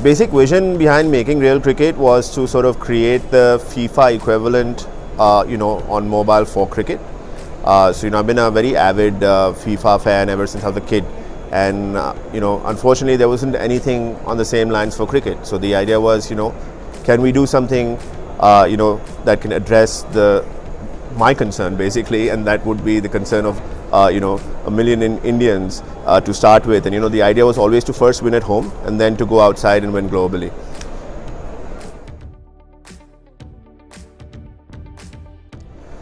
Basic vision behind making Real Cricket was to sort of create the FIFA equivalent, on mobile for cricket. I've been a very avid FIFA fan ever since I was a kid, and unfortunately there wasn't anything on the same lines for cricket. So the idea was, can we do something, that can address my concern basically, and that would be the concern of a million Indians to start with. And the idea was always to first win at home and then to go outside and win globally.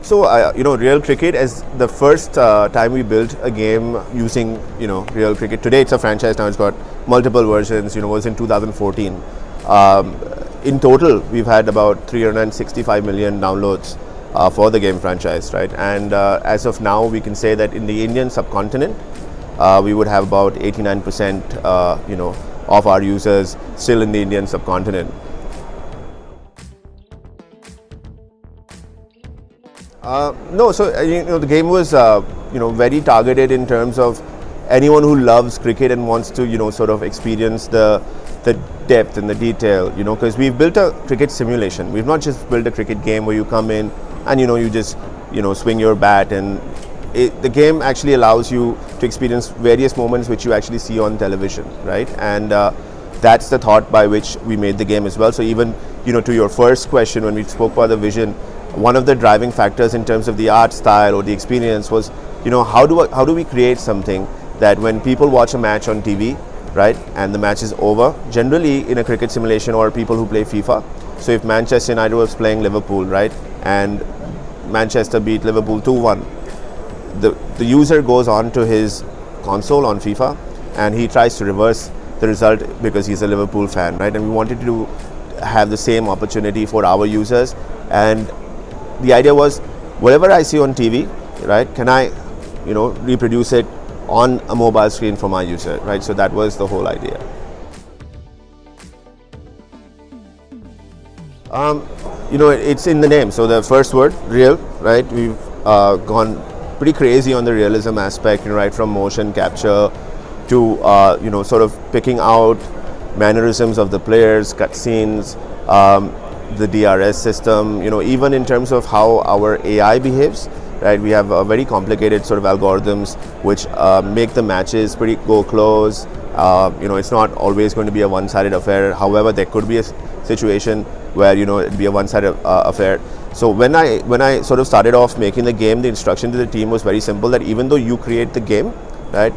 So Real Cricket is the first time we built a game using Real Cricket. Today it's a franchise now. It's got multiple versions. It was in 2014. In total, we've had about 365 million downloads for the game franchise, right? And as of now, we can say that in the Indian subcontinent, we would have about 89%, of our users still in the Indian subcontinent. No, so the game was very targeted in terms of anyone who loves cricket and wants to sort of experience the depth and the detail, because we've built a cricket simulation. We've not just built a cricket game where you come in and you just swing your bat, and the game actually allows you to experience various moments which you actually see on television, right? And that's the thought by which we made the game as well. So even to your first question, when we spoke about the vision, one of the driving factors in terms of the art style or the experience was how do we create something that when people watch a match on TV, right, and the match is over, generally in a cricket simulation, or people who play FIFA, so if Manchester United was playing Liverpool, right, and Manchester beat Liverpool 2-1, the user goes on to his console on FIFA and he tries to reverse the result because he's a Liverpool fan, right? And we wanted to have the same opportunity for our users, and the idea was whatever I see on TV, right, can I reproduce it on a mobile screen for my user, right? So that was the whole idea. It's in the name. So the first word, real, right? We've gone pretty crazy on the realism aspect, right, from motion capture to sort of picking out mannerisms of the players, cutscenes, the DRS system, even in terms of how our AI behaves, right? We have very complicated sort of algorithms which make the matches go close. It's not always going to be a one-sided affair. However, there could be a situation where it'd be a one-sided affair. So when I sort of started off making the game, the instruction to the team was very simple, that even though you create the game, right,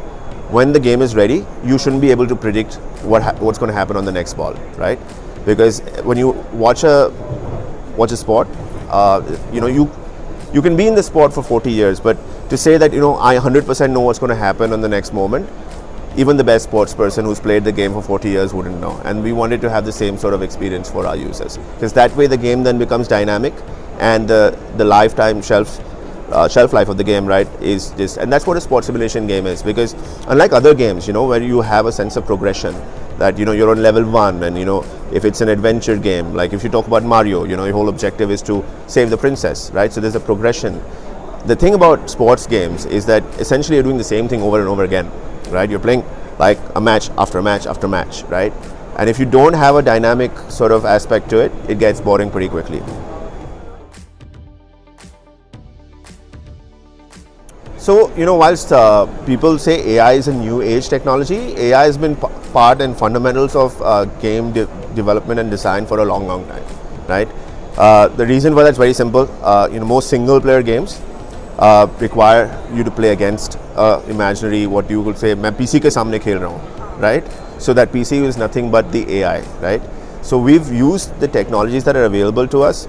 when the game is ready, you shouldn't be able to predict what's going to happen on the next ball, right? Because when you watch a sport, you can be in the sport for 40 years, but to say that I 100% know what's going to happen on the next moment, even the best sports person who's played the game for 40 years wouldn't know. And we wanted to have the same sort of experience for our users, because that way the game then becomes dynamic, and the lifetime shelf life of the game, right, is just, and that's what a sports simulation game is. Because unlike other games, where you have a sense of progression, that you're on level 1, and if it's an adventure game, like if you talk about Mario, your whole objective is to save the princess, right? So there's a progression. The thing about sports games is that essentially you're doing the same thing over and over again, right? You're playing like a match after match after match, right? And if you don't have a dynamic sort of aspect to it, it gets boring pretty quickly. So, whilst people say AI is a new age technology, AI has been part and fundamentals of game development and design for a long time, right? The reason for that is very simple. Most single player games require you to play against imaginary, what you could say, मैं PC के सामने खेल रहा हूँ, right? So that PC is nothing but the AI, right? So we've used the technologies that are available to us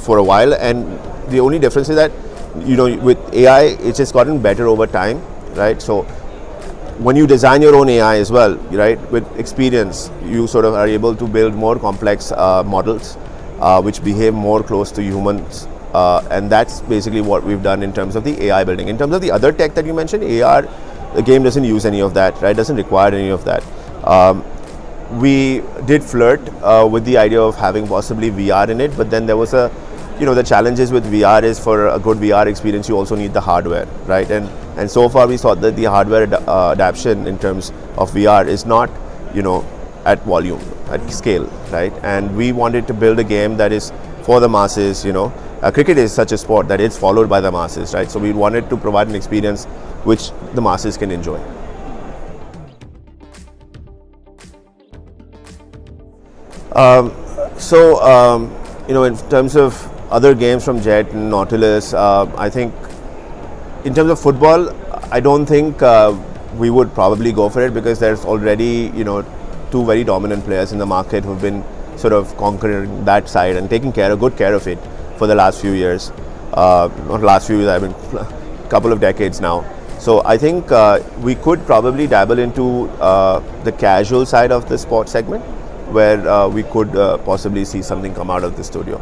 for a while, and the only difference is that with AI, it's just gotten better over time, right? So when you design your own AI as well, right, with experience, you sort of are able to build more complex models which behave more close to humans, and that's basically what we've done in terms of the AI building. In terms of the other tech that you mentioned, AR, the game doesn't use any of that, right? Doesn't require any of that. We did flirt with the idea of having possibly VR in it, but then there was the challenges with VR is, for a good VR experience, you also need the hardware, right? And so far we saw that the hardware adaptation in terms of VR is not, at volume, at scale, right? And we wanted to build a game that is for the masses. Cricket is such a sport that it's followed by the masses, right? So we wanted to provide an experience which the masses can enjoy. In terms of other games from Jet and Nautilus, I think in terms of football, I don't think we would probably go for it, because there's already, two very dominant players in the market who've been sort of conquering that side and taking good care of it for the last few years. Not last few years, I mean, a couple of decades now. So I think we could probably dabble into the casual side of the sport segment, where we could possibly see something come out of the studio.